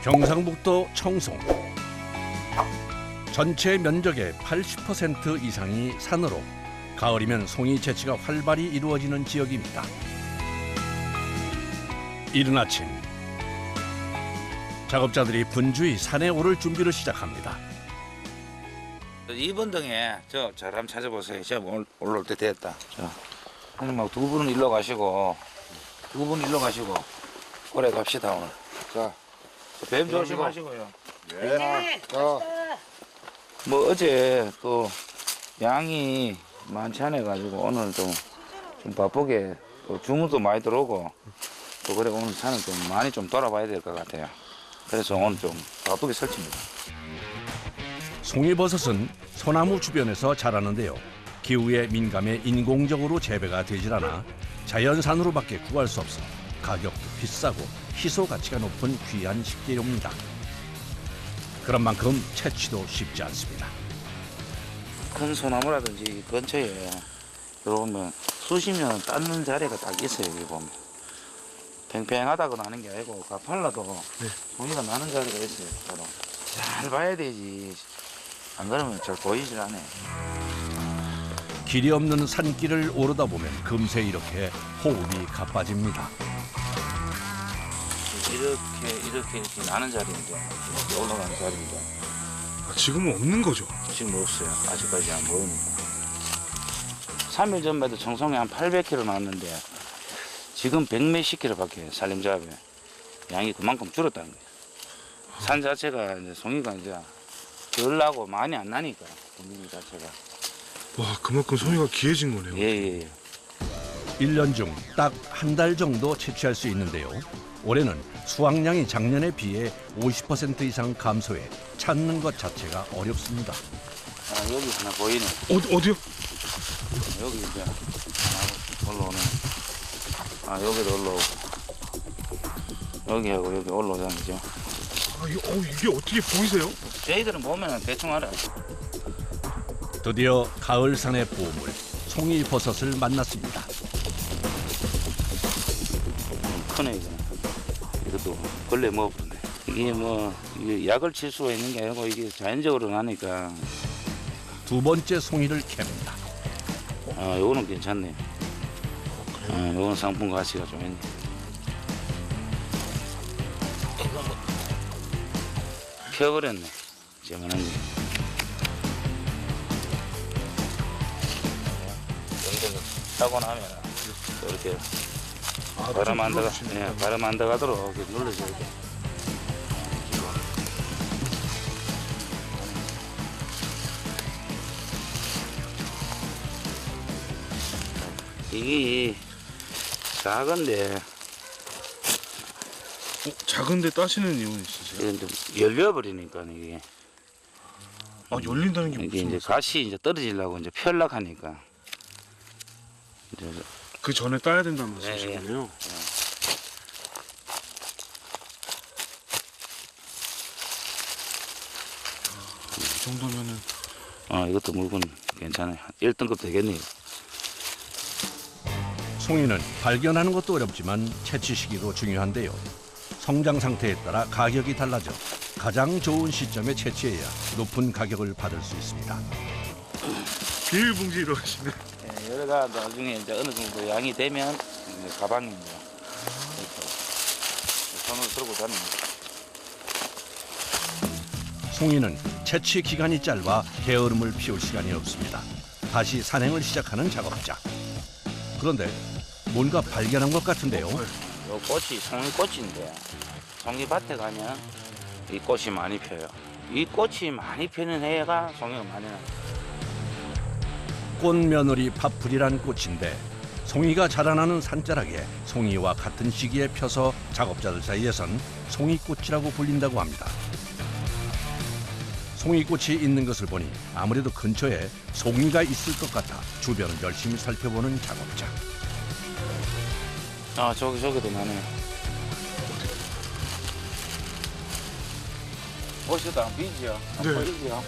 경상북도 청송. 전체 면적의 80% 이상이 산으로 가을이면 송이 채취가 활발히 이루어지는 지역입니다. 이른 아침 작업자들이 분주히 산에 오를 준비를 시작합니다. 2번 등에 저 사람 찾아보세요. 제가 올라올 때 됐다. 자, 형님하고 두 분은 일로 가시고 두 분 일로 가시고 오래 갑시다 오늘. 자, 뱀 조심하시고요. 네. 뭐 어제 또 양이 많지 않아 가지고 오늘 좀 바쁘게 또 주문도 많이 들어오고 또 그래 오늘 산을 좀 많이 좀 돌아봐야 될 것 같아요. 그래서 오늘 좀 바쁘게 설치입니다. 송이버섯은 소나무 주변에서 자라는데요. 기후에 민감해 인공적으로 재배가 되질 않아 자연산으로밖에 구할 수 없어 가격도 비싸고 희소 가치가 높은 귀한 식재료입니다. 그런 만큼 채취도 쉽지 않습니다. 큰 소나무라든지 근처에 들어오면 수십 년 땄는 자리가 딱 있어요. 여기 보면 팽팽하다거나 하는 게 아니고 가팔라도 종이가 나는 자리가 있어요. 바로 잘 봐야 되지. 안 그러면 잘 보이질 않아요. 길이 없는 산길을 오르다 보면 금세 이렇게 호흡이 가빠집니다. 이렇게 나는 자리인데 이렇게 올라가는 자리인데 지금은 없는 거죠? 지금 없어요. 아직까지 안 보이니까. 3일 전에도 청송에 한 800kg 나왔는데 지금 100몇십 kg밖에 산림자업에 양이 그만큼 줄었다는 거예요. 산 자체가 이제 송이가 이제 덜 나고 많이 안 나니까 분위기 자체가. 와, 그만큼 송이가 귀해진 거네요. 예. 1년 중 딱 한 달 정도 채취할 수 있는데요. 올해는 수확량이 작년에 비해 50% 이상 감소해 찾는 것 자체가 어렵습니다. 아, 여기 하나 보이네. 어디요? 여기 이제 하나 올라오네. 아, 여기도 올라오고. 여기하고 여기 올라오잖아요. 그죠? 아, 이게 어떻게 보이세요? 저희들은 보면 대충 알아요. 드디어 가을산의 보물 송이버섯을 만났습니다. 크네, 이거는. 이것도 걸레 먹어보는데. 이게 뭐, 이게 약을 칠 수가 있는 게 아니고 이게 자연적으로 나니까. 두 번째 송이를 캡니다. 아, 요거는 괜찮네. 아, 요건 상품 가치가 좀 있네. 이거 뭐, 펴버렸네. 제만한 게. 정도 타고 나면 이렇게 바람 안 들어가, 예, 바람 안 들어가도록 이렇게 눌러줘야 돼. 이게 작은데 작은데 따시는 이유는 있으세요? 이건 좀 열려버리니까 이게 열린다는 게 이게 무슨 이제 가시 이제 떨어지려고 이제 펴려하니까 이제 그 전에 따야 된다는 예, 말씀이시군요. 이 정도면은 이것도 물건 괜찮아요. 1등급 되겠네요. 송이는 발견하는 것도 어렵지만 채취 시기도 중요한데요. 성장 상태에 따라 가격이 달라져 가장 좋은 시점에 채취해야 높은 가격을 받을 수 있습니다. 비닐봉지로 하시네. 예, 여러가 나중에 이제 어느 정도 양이 되면 이제 가방에 이제 이렇게 손으로 들고 다닙니다. 송이는 채취 기간이 짧아 게으름을 피울 시간이 없습니다. 다시 산행을 시작하는 작업자. 그런데 뭔가 발견한 것 같은데요. 요 꽃이 송이꽃인데 송이밭에 가면 이 꽃이 많이 펴요. 이 꽃이 많이 피는 해가 송이가 많이 나요. 꽃며느리 파풀이란 꽃인데 송이가 자라나는 산자락에 송이와 같은 시기에 펴서 작업자들 사이에선 송이꽃이라고 불린다고 합니다. 송이꽃이 있는 것을 보니 아무래도 근처에 송이가 있을 것 같아 주변을 열심히 살펴보는 작업자. 아, 저기도 나네요. 보시다 안 보이죠? 안 네. 보이죠?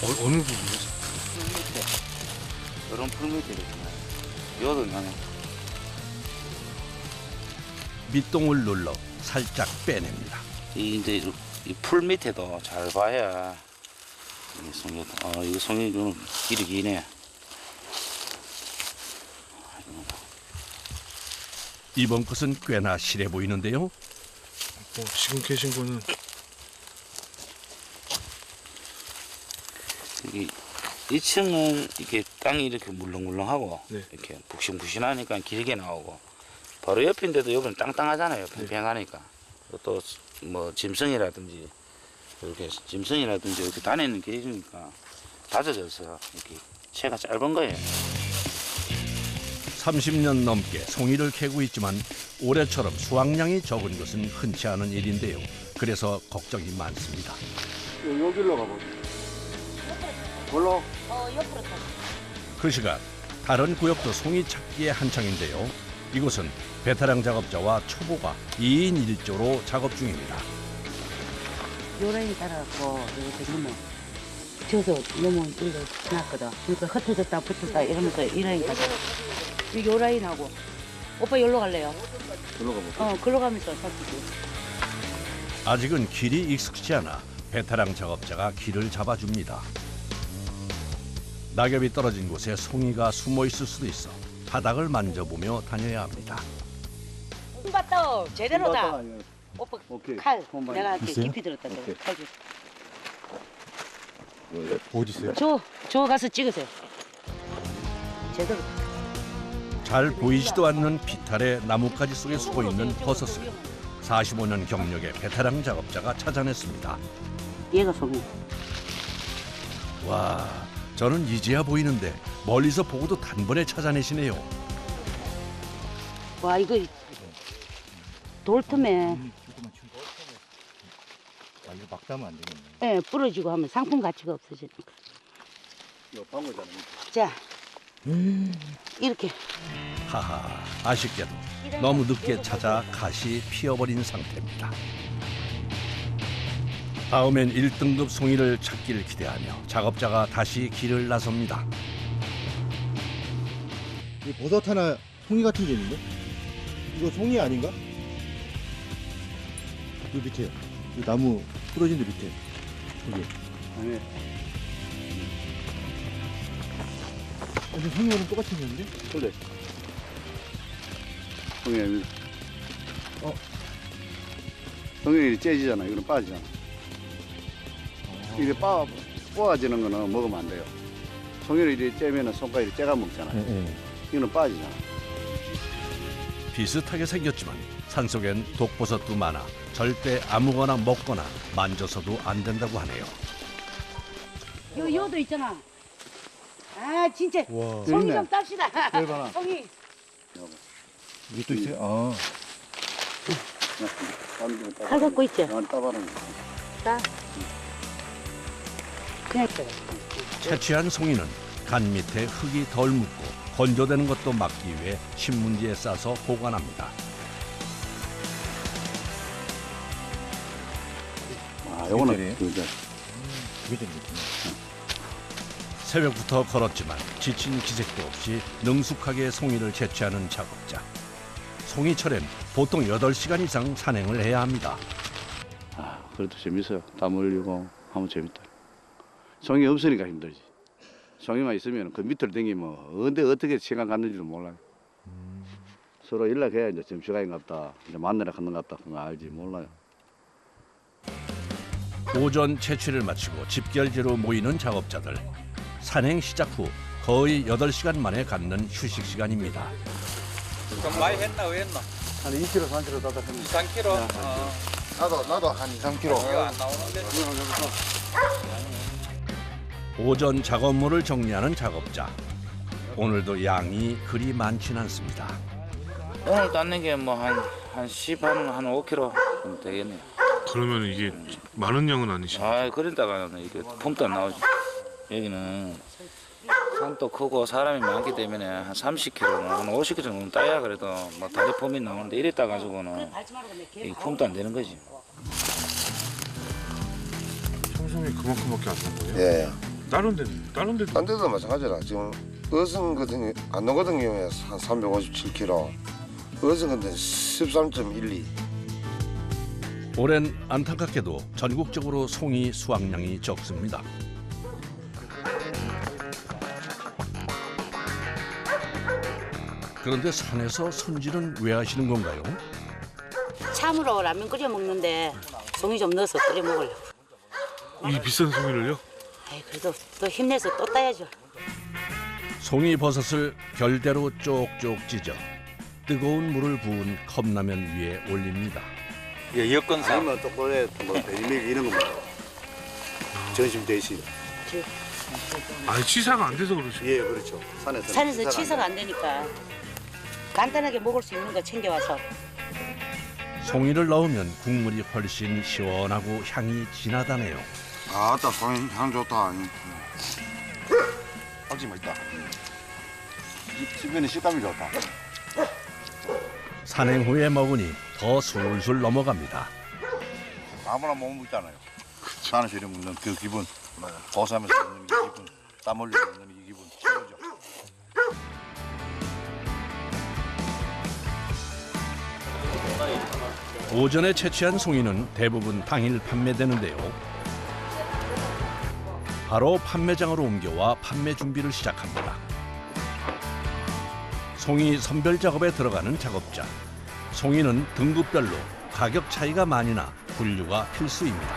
어느 부분이요? 풀 밑에. 이런 풀 밑에 이렇게 나요. 여도 나네. 밑동을 눌러 살짝 빼냅니다. 이 이제 이 풀 밑에도 잘 봐야 이 송이 이거 송이 좀 길이 기네. 이번 것은 꽤나 실해 보이는데요. 지금 계신 거는 이 2층은 이렇게 땅이 이렇게 물렁물렁하고 네. 이렇게 북신북신하니까 길게 나오고 바로 옆인데도 여기는 땅땅하잖아요. 평평하니까 또 뭐 짐승이라든지 이렇게 다니는 길이니까 다져져서 이렇게 채가 짧은 거예요. 30년 넘게 송이를 캐고 있지만 올해처럼 수확량이 적은 것은 흔치 않은 일인데요. 그래서 걱정이 많습니다. 여기로 가보자. 뭘로? 옆으로 타. 그 시간 다른 구역도 송이 찾기에 한창인데요. 이곳은 베테랑 작업자와 초보가 2인 1조로 작업 중입니다. 요 라인 따라갖고 이렇게 넘어. 저서 넘어 이거 지났거든. 그러니까 흩어졌다 붙었다 이러면서 이 라인까지. 요 라인하고. 오빠 여기로 갈래요? 여기로 가보자. 글로 가면서 살피지. 아직은 길이 익숙지 않아 베테랑 작업자가 길을 잡아줍니다. 낙엽이 떨어진 곳에 송이가 숨어 있을 수도 있어 바닥을 만져보며 다녀야 합니다. 손바닥 제대로다. 오빠 오케이. 칼. 손바닥. 내가 이렇게 있어요? 깊이 들었다. 오케이. 칼 줄. 어디 있어요? 저 가서 찍으세요. 제대로. 잘 보이지도 않는 비탈의 나뭇가지 속에 숨어 있는 버섯을 45년 경력의 베테랑 작업자가 찾아냈습니다. 얘가 송이. 와, 저는 이제야 보이는데 멀리서 보고도 단번에 찾아내시네요. 와 이거 돌틈에 이거 막 따면 안 되겠네. 예, 부러지고 하면 상품 가치가 없어지니까. 이거 방울잖아. 자, 이렇게. 하하, 아쉽게도 너무 늦게 찾아 갓이 피어버린 상태입니다. 다음엔 1등급 송이를 찾기를 기대하며 작업자가 다시 길을 나섭니다. 이 버섯 하나 송이 같은 게 있는데? 이거 송이 아닌가? 요 밑에요. 이 나무 부러진 데 밑에. 여기. 아니, 근데 송이와는 똑같이 생겼는데? 그래. 성현이. 성현이 째지잖아. 이거는 빠지잖아. 이게 뽑아지는 거는 먹으면 안 돼요. 성현이 이렇게 째면은 손가락이 째가 먹잖아. 네. 이거는 빠지잖아. 비슷하게 생겼지만 산속엔 독버섯도 많아 절대 아무거나 먹거나 만져서도 안 된다고 하네요. 요도 있잖아. 아 진짜. 와. 송이 있네. 좀 땁시다. 여기 봐라. 송이. 이게 또 있어요? 아. 칼 갖고 있지? 나한테 따바는 거. 따. 그냥 있어요. 채취한 송이는 간 밑에 흙이 덜 묻고 건조되는 것도 막기 위해 신문지에 싸서 보관합니다. 아, 요거는 이게 그죠. 그게 재밌겠네. 새벽부터 걸었지만 지친 기색도 없이 능숙하게 송이를 채취하는 작업자. 송이철엔 보통 8시간 이상 산행을 해야 합니다. 아, 그래도 재밌어요. 땀 흘리고 하면 재밌다. 송이 없으니까 힘들지. 송이만 있으면 그 밑을 댕기면 언제 어떻게 시간 갔는지도 몰라요. 서로 연락해야 이제 점심시간인갑다. 이제 만나러 갔는갑다. 그거 알지 몰라요. 오전 채취를 마치고 집결지로 모이는 작업자들. 산행 시작 후 거의 8시간 만에 갖는 휴식 시간입니다. 좀 많이 했나 왜 했나? 한 2kg, 3kg 따다 했는데. 2, 3kg? 나도 한 2, 3kg. 이거 안 나오는데? 오전 작업물을 정리하는 작업자. 오늘도 양이 그리 많진 않습니다. 오늘 땄는 게 뭐 한 10, 한 5kg 정도 되겠네요. 그러면 이게 많은 양은 아니시죠? 아, 그러다가는 이게 폼도 안 나오지. 여기는 산도 크고 사람이 많기 때문에 한 30kg, 한 50kg 정도 따야 그래도 뭐 다리 폼이 나오는데 이래 따가지고는 이 폼도 안 되는 거지. 평소에 그만큼밖에 안 나온 거예요? 예. 다른 데도 딴 데도 마찬가지라. 지금 어선 같은 안농 같은 경우에 한 357kg. 어선 근데 13.12. 올해는 안타깝게도 전국적으로 송이 수확량이 적습니다. 그런데 산에서 손질은 왜 하시는 건가요? 참으로 라면 끓여 먹는데 송이 좀 넣어서 끓여 먹으려고. 이 비싼 송이를요? 에이, 그래도 또 힘내서 또 따야죠. 송이 버섯을 결대로 쪽쪽 찢어 뜨거운 물을 부은 컵라면 위에 올립니다. 예, 여건상 아니면 또 그래 뭐 베리밀 이런 거 뭐. 전심 대신. 아니 취사가 안 돼서 그러시죠. 예, 그렇죠. 산에서 취사가 안 되니까 간단하게 먹을 수 있는 거 챙겨와서. 송이를 넣으면 국물이 훨씬 시원하고 향이 진하다네요. 아따 송이 향 좋다. 확실히 맛있다. 씹으면 식감이 좋다. 산행 후에 먹으니 더 술술 넘어갑니다. 아무나 못 먹잖아요. 산에서 이렇게 먹는 그 기분, 고사하면서 먹는 이 기분, 땀 흘리고 먹는 이 기분 최고죠. 오전에 채취한 송이는 대부분 당일 판매되는데요. 바로 판매장으로 옮겨와 판매 준비를 시작합니다. 송이 선별 작업에 들어가는 작업자. 송이는 등급별로 가격 차이가 많이 나 분류가 필수입니다.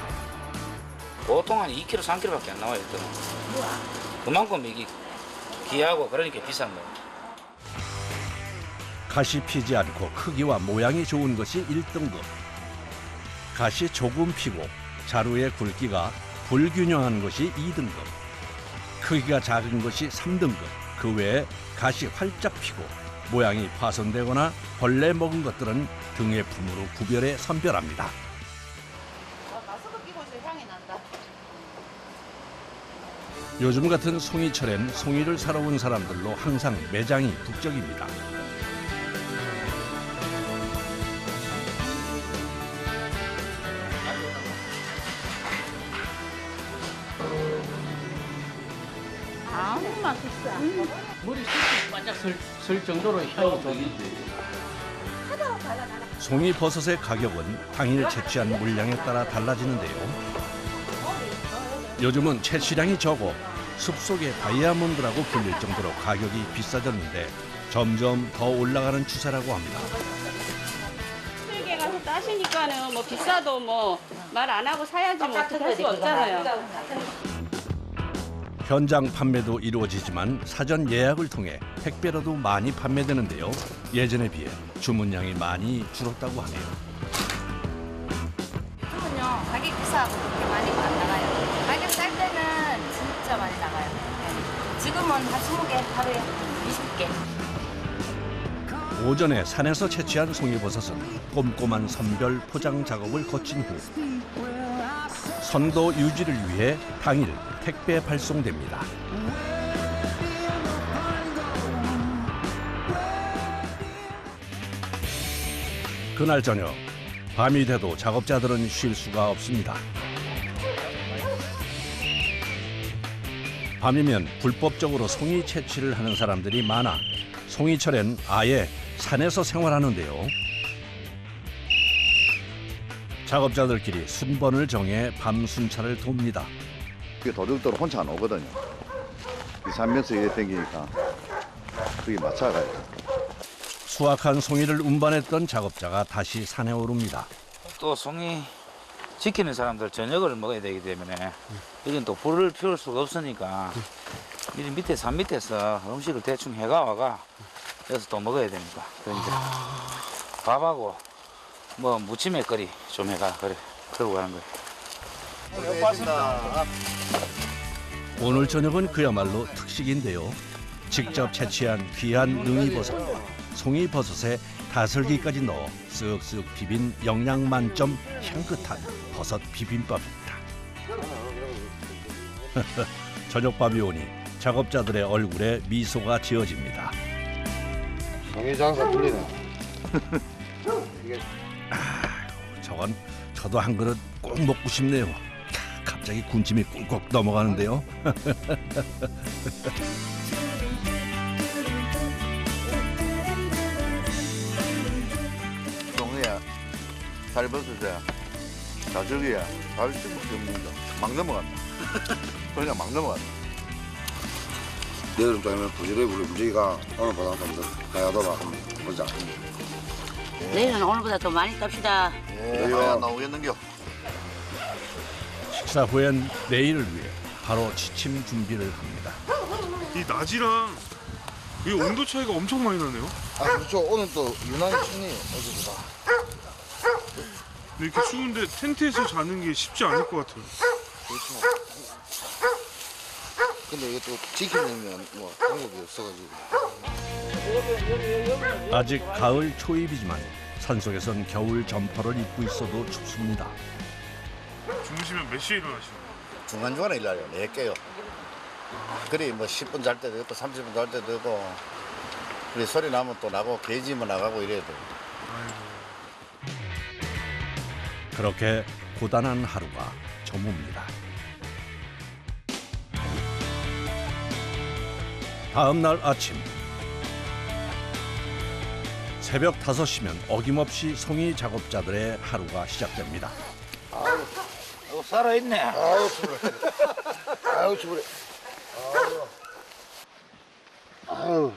보통 한 2kg, 3kg밖에 안 나와요. 저는. 그만큼 이게 귀하고 그러니까 비싼 거예요. 가시 피지 않고 크기와 모양이 좋은 것이 1등급. 가시 조금 피고 자루의 굵기가 불균형한 것이 2등급. 크기가 작은 것이 3등급. 그 외에 가시 활짝 피고 모양이 파손되거나 벌레 먹은 것들은 등의 품으로 구별해 선별합니다. 마스크 끼고 있어 향이 난다. 요즘 같은 송이철엔 송이를 사러 온 사람들로 항상 매장이 북적입니다. 아무 맛있어. 머리 숱이 바짝 설 정도로 향이 좋은데. 송이 버섯의 가격은 당일 채취한 물량에 따라 달라지는데요. 요즘은 채취량이 적어 숲속의 다이아몬드라고 불릴 정도로 가격이 비싸졌는데 점점 더 올라가는 추세라고 합니다. 수익에 가서 따시니까는 뭐 비싸도 뭐 말 안 하고 사야지 뭐 어떻게 할 수 없잖아요. 현장 판매도 이루어지지만 사전 예약을 통해 택배로도 많이 판매되는데요. 예전에 비해 주문량이 많이 줄었다고 하네요. 지금은요 가격 비싸고 그렇게 많이 안 나가요. 가격 쌀 때는 진짜 많이 나가요. 네. 지금은 한 20개 하루에 20개. 오전에 산에서 채취한 송이버섯은 꼼꼼한 선별 포장 작업을 거친 후 선도 유지를 위해 당일 택배 발송됩니다. 그날 저녁 밤이 돼도 작업자들은 쉴 수가 없습니다. 밤이면 불법적으로 송이 채취를 하는 사람들이 많아 송이철엔 아예 산에서 생활하는데요. 작업자들끼리 순번을 정해 밤 순찰을 돕니다. 이게 도둑들 혼자 안 오거든요. 이 산면서 이게 땡기니까 그게 맞춰가요. 수확한 송이를 운반했던 작업자가 다시 산에 오릅니다. 또 송이 지키는 사람들 저녁을 먹어야 되기 때문에 여긴 또 불을 피울 수가 없으니까 이 밑에 산 밑에서 음식을 대충 해가 와가 여기서 또 먹어야 되니까 그 이제 밥하고 뭐 무침에 거리 좀 해가 그래 그러고 가는 거예요. 오늘 저녁은 그야말로 특식인데요. 직접 채취한 귀한 능이버섯과 송이버섯에 다슬기까지 넣어 쓱쓱 비빈 영양 만점 향긋한 버섯 비빔밥입니다. 저녁밥이 오니 작업자들의 얼굴에 미소가 지어집니다. 송이 장사 풀리네. 저건 저도 한 그릇 꼭 먹고 싶네요. 갑자기 군침이 꿀꺽 넘어가는데요. 송이야, 잘 벗으세요. 자저기야 잘 찍을 수 없는 거. 막 넘어간다. 그냥 막 넘어간다. 내일은 짜면 부지런히 우리 움직이가 오늘 보다 좀 더 가야더라 보자. 내일은 오늘보다 더 많이 땁시다. 야 나오겠는겨. 식사 후엔 내일을 위해 바로 지침 준비를 합니다. 이 낮이랑 이 온도 차이가 엄청 많이 나네요. 아 그렇죠. 오늘 또 유난히 춥네요 어제보다. 근데 이렇게 추운데 텐트에서 자는 게 쉽지 않을 것 같아요. 그렇죠. 근데 이게 또 지키려면 뭐 방법이 없어가지고. 아직 가을 초입이지만 산속에선 겨울 점퍼를 입고 있어도 춥습니다. 주무시면 몇 시에 일어나시나요? 중간중간에 일어나요. 네 깨요. 그리 뭐 10분 잘 때도 있고 30분 잘 때도 있고. 그리 소리 나면 또 나고 개지면 나가고 이래야 돼요. 그렇게 고단한 하루가 저뭅니다. 다음 날 아침 새벽 5시면 어김없이 송이 작업자들의 하루가 시작됩니다. 살아있네. 아유 추워래. 아유 추워래. 아유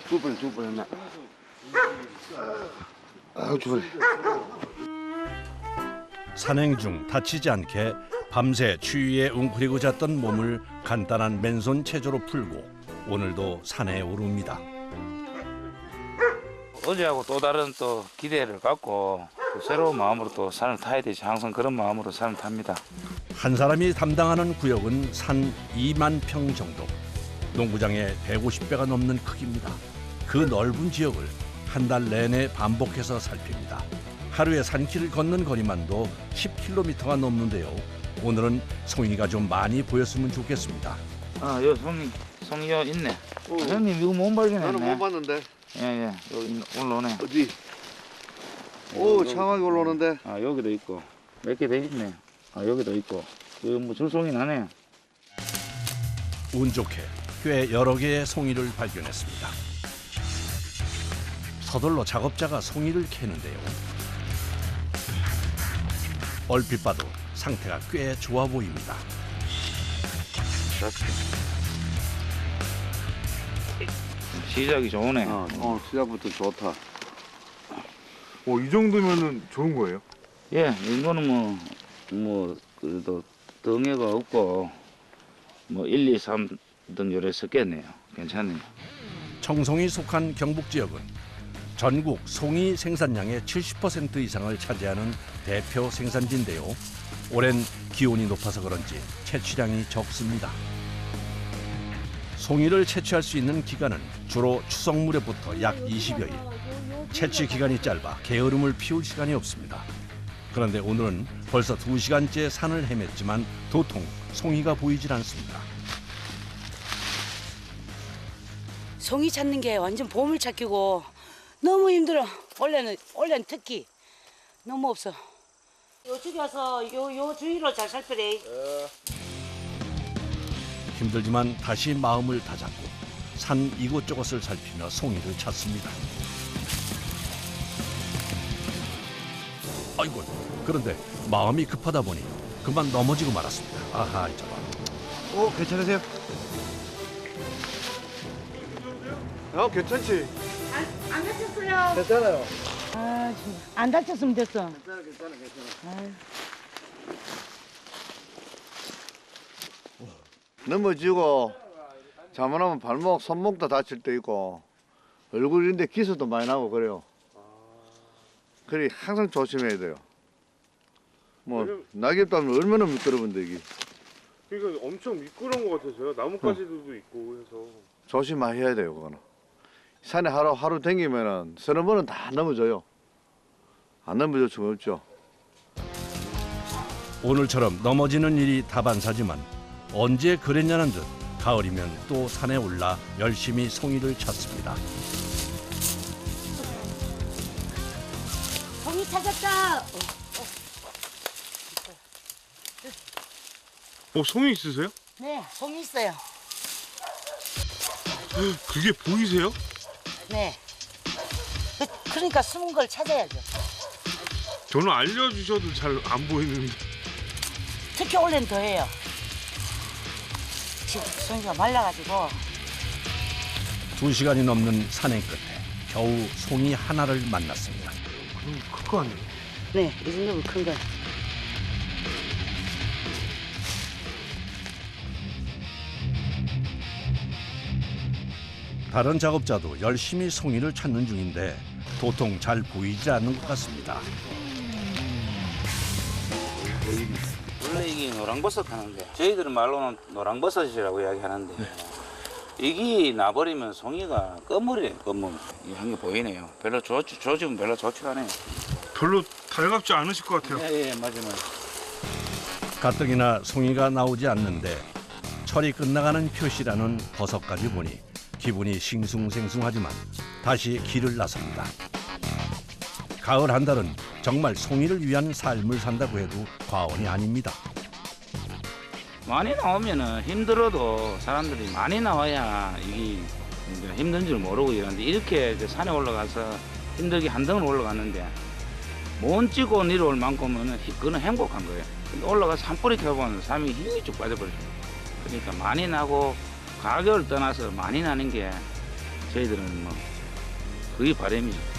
죽을 뻔했네. 아유 추워래. 산행 중 다치지 않게 밤새 추위에 웅크리고 잤던 몸을 간단한 맨손 체조로 풀고 오늘도 산에 오릅니다. 어제하고 또 다른 또 기대를 갖고 또 새로운 마음으로 또 산을 타야 되지. 항상 그런 마음으로 산을 탑니다. 한 사람이 담당하는 구역은 산 2만 평 정도. 농구장의 150배가 넘는 크기입니다. 그 넓은 지역을 한 달 내내 반복해서 살핍니다. 하루에 산길을 걷는 거리만도 10km가 넘는데요. 오늘은 송이가 좀 많이 보였으면 좋겠습니다. 아, 요 송이 요 있네. 형님 이거 못 발견했네. 나는 못 봤는데. 예, 여기 올라오네. 어디? 오 창하게 올라오는데. 아, 여기도 있고 몇 개 돼 있네. 아, 여기도 있고. 이거 뭐 줄송이 나네. 운 좋게 꽤 여러 개의 송이를 발견했습니다. 서둘러 작업자가 송이를 캐는데요. 얼핏 봐도 상태가 꽤 좋아 보입니다. 시작이 좋네. 시작부터 좋다. 이 정도면은 좋은 거예요? 예, 이거는 뭐 그래도 덩해가 없고 뭐 1, 2, 3등 요래 섞겠네요. 괜찮네요. 청송이 속한 경북 지역은 전국 송이 생산량의 70% 이상을 차지하는 대표 생산지인데요. 올해는 기온이 높아서 그런지 채취량이 적습니다. 송이를 채취할 수 있는 기간은 주로 추석 무렵부터 약 20여일. 채취 기간이 짧아 게으름을 피울 시간이 없습니다. 그런데 오늘은 벌써 2시간째 산을 헤맸지만 도통 송이가 보이질 않습니다. 송이 찾는 게 완전 보물찾기고 너무 힘들어. 원래는 특히 너무 없어. 요쪽에 와서 요 주위로 잘 살펴래. 힘들지만 다시 마음을 다잡고 산 이곳저곳을 살피며 송이를 찾습니다. 아이고, 그런데 마음이 급하다 보니 그만 넘어지고 말았습니다. 아하, 저봐. 괜찮으세요? 괜찮지? 안 다쳤어요. 괜찮아요. 아, 안 다쳤으면 됐어. 괜찮아. 넘어지고 잘못하면 발목, 손목도 다칠 때 있고 얼굴인데 기스도 많이 나고 그래요. 그래 항상 조심해야 돼요. 뭐 낙엽다면 얼마나 미끄러운데 이게. 그러니까 엄청 미끄러운 것 같아서요. 나뭇가지들도 있고 해서. 조심해야 돼요 그거는. 산에 하루 다니면은 서너 번은 다 넘어져요. 안 넘어질 수가 없죠. 오늘처럼 넘어지는 일이 다반사지만 언제 그랬냐는 듯 가을이면 또 산에 올라 열심히 송이를 찾습니다. 송이 찾았다. 송이 있으세요? 네, 송이 있어요. 그게 보이세요? 네. 그러니까 숨은 걸 찾아야죠. 저는 알려주셔도 잘 안 보이는데. 특히 올해는 더해요. 지금 송이가 말라가지고 2시간이 넘는 산행 끝에 겨우 송이 하나를 만났습니다. 그럼 큰거 아니에요? 네, 이 정도면 큰 거. 다른 작업자도 열심히 송이를 찾는 중인데 도통 잘 보이지 않는 것 같습니다. 원래 이게 노랑버섯 하는데 저희들은 말로는 노랑버섯이라고 이야기하는데 이게 나버리면 송이가 검물이에요. 검물. 이 한 개 보이네요. 별로 조직은 별로 좋지가 않아요. 별로 달갑지 않으실 것 같아요. 예, 맞아요. 가뜩이나 송이가 나오지 않는데 철이 끝나가는 표시라는 버섯까지 보니 기분이 싱숭생숭하지만 다시 길을 나섭니다. 가을 한 달은 정말 송이를 위한 삶을 산다고 해도 과언이 아닙니다. 많이 나오면은 힘들어도 사람들이 많이 나와야 이게 이제 힘든 줄 모르고 이러는데 이렇게 이제 산에 올라가서 힘들게 한등을 올라갔는데 못 찍고 내려올 만큼은 그건 행복한 거예요. 근데 올라가서 산불이 켜보면 삶이 힘이 쭉 빠져버려요. 그러니까 많이 나고 가격을 떠나서 많이 나는 게 저희들은 뭐 그게 바람이에요.